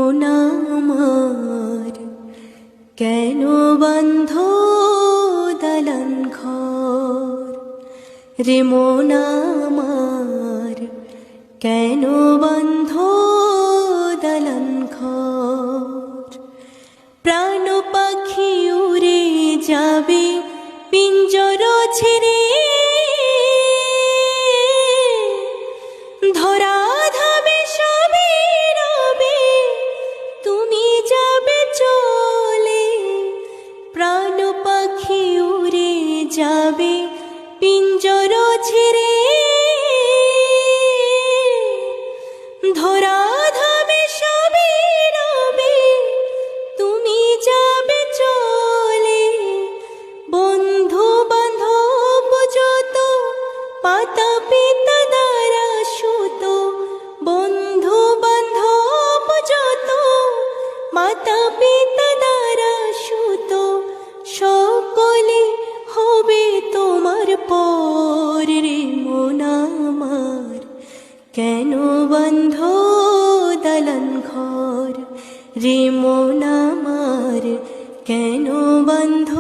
মন আমার কেন বন্ধ দালান ঘর, রে মন আমার কেন বন্ধ দালান ঘর। প্রাণ পাখি উড়ে যাবে পিঞ্জর ছেড়ে, ধরা ধাবে সবে রবে তুমি যাবে চলে। প্রাণ পাখি উড়ে যাবে পিঞ্জর ছেড়ে, ধরা ধাবে সবে রবে তুমি যাবে চলে। বন্ধু বান্ধব যত পাতা পিতা দ্বারা সুত, বন্ধু বান্ধব যত মাতা পিতা দ্বারা সুত, সকলে হবে তোমার পর। রে মন আমার কেন বন্ধ দালান ঘর, রে মন আমার কেন বন্ধ